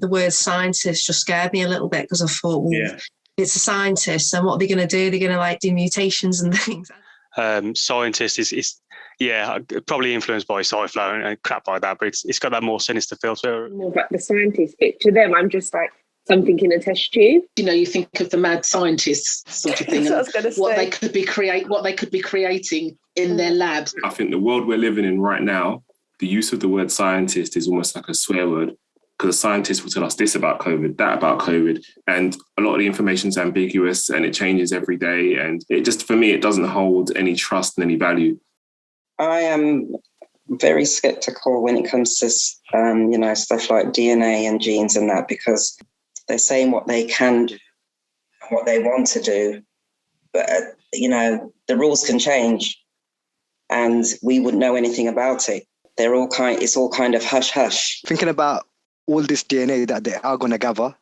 the word scientist just scared me a little bit, because I thought, well, it's a scientist, and what are they going to do? They're going to like do mutations and things. Scientist is probably influenced by sci-fi and crap like that, but it's got that more sinister feel to it. More about the scientist bit. To them, I'm just like something in a test tube. You know, you think of the mad scientists sort of thing, and what they could be creating in their labs. I think the world we're living in right now, the use of the word scientist is almost like a swear word, because scientists will tell us this about COVID, that about COVID, and a lot of the information is ambiguous and it changes every day, and it just, for me, it doesn't hold any trust and any value. I am very skeptical when it comes to stuff like DNA and genes and that, because they're saying what they can do and what they want to do, but the rules can change and we wouldn't know anything about it. It's all kind of hush hush. Thinking about all this DNA that they are going to gather,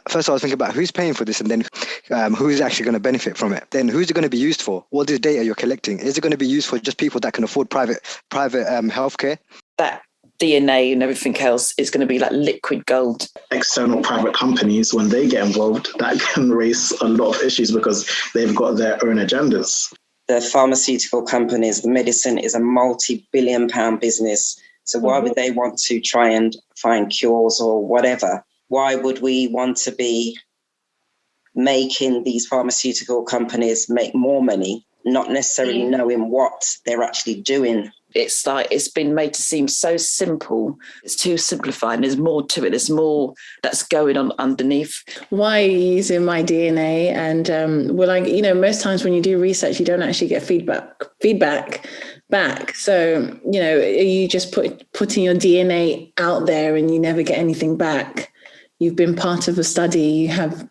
first I was thinking about who's paying for this, and then who's actually going to benefit from it. Then who's it going to be used for? What this data you're collecting, is it going to be used for just people that can afford private healthcare? That DNA and everything else is going to be like liquid gold. External private companies, when they get involved, that can raise a lot of issues because they've got their own agendas. The pharmaceutical companies, the medicine is a multi-billion-pound business. So why would they want to try and find cures or whatever? Why would we want to be making these pharmaceutical companies make more money, not necessarily knowing what they're actually doing? It's like it's been made to seem so simple. It's too simplified. There's more to it. There's more that's going on underneath. Why are you using my DNA? And most times when you do research, you don't actually get feedback back. So, are you just putting your DNA out there and you never get anything back? You've been part of a study. You have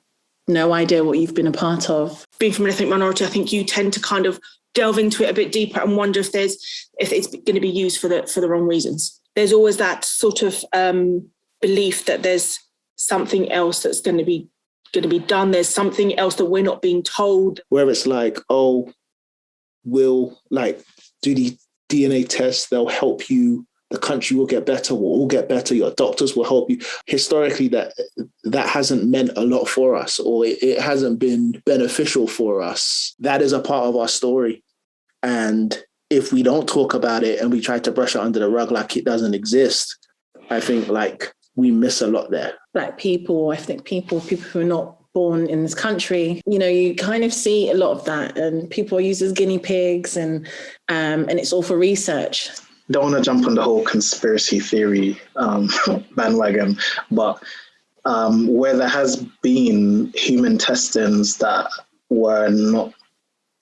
no idea what you've been a part of. Being from an ethnic minority, I think you tend to kind of delve into it a bit deeper and wonder if it's going to be used for the wrong reasons. There's always that sort of belief that there's something else that's going to be done. There's something else that we're not being told. Where it's like, we'll do the DNA tests. They'll help you. The country will get better. We'll all get better. Your doctors will help you. Historically, that hasn't meant a lot for us, or it hasn't been beneficial for us. That is a part of our story. And if we don't talk about it and we try to brush it under the rug like it doesn't exist, I think we miss a lot there. Black people, ethnic people who are not born in this country, you kind of see a lot of that, and people are used as guinea pigs, and it's all for research. Don't want to jump on the whole conspiracy theory bandwagon, but where there has been human testings that were not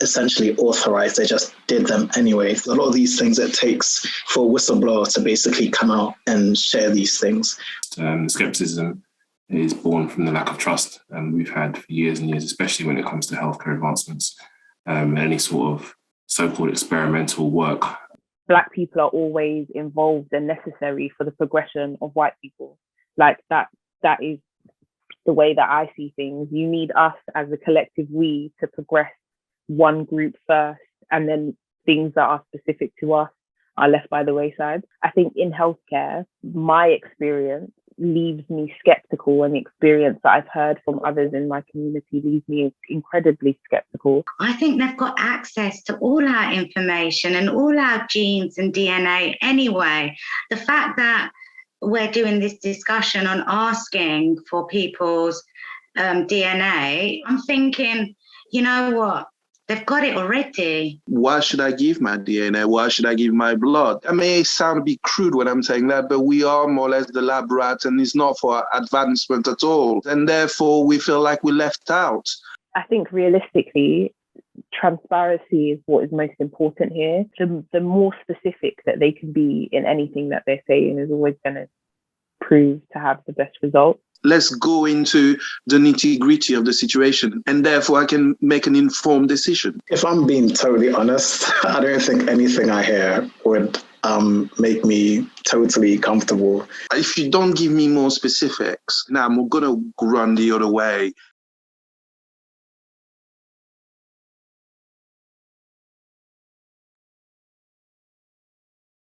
essentially authorized, they just did them anyway. A lot of these things it takes for a whistleblower to basically come out and share these things. Skepticism is born from the lack of trust we've had for years and years, especially when it comes to healthcare advancements and any sort of so-called experimental work. Black people are always involved and necessary for the progression of white people. Like that is the way that I see things. You need us as a collective we to progress one group first, and then things that are specific to us are left by the wayside. I think in healthcare, my experience leaves me skeptical, and the experience that I've heard from others in my community leaves me incredibly skeptical. I think they've got access to all our information and all our genes and DNA anyway. The fact that we're doing this discussion on asking for people's DNA, I'm thinking, you know what? They've got it already. Why should I give my DNA? Why should I give my blood? I may sound a bit crude when I'm saying that, but we are more or less the lab rats, and it's not for advancement at all. And therefore, we feel like we're left out. I think realistically, transparency is what is most important here. The more specific that they can be in anything that they're saying is always going to prove to have the best result. Let's go into the nitty-gritty of the situation, and therefore I can make an informed decision. If I'm being totally honest, I don't think anything I hear would make me totally comfortable. If you don't give me more specifics, now I'm going to run the other way.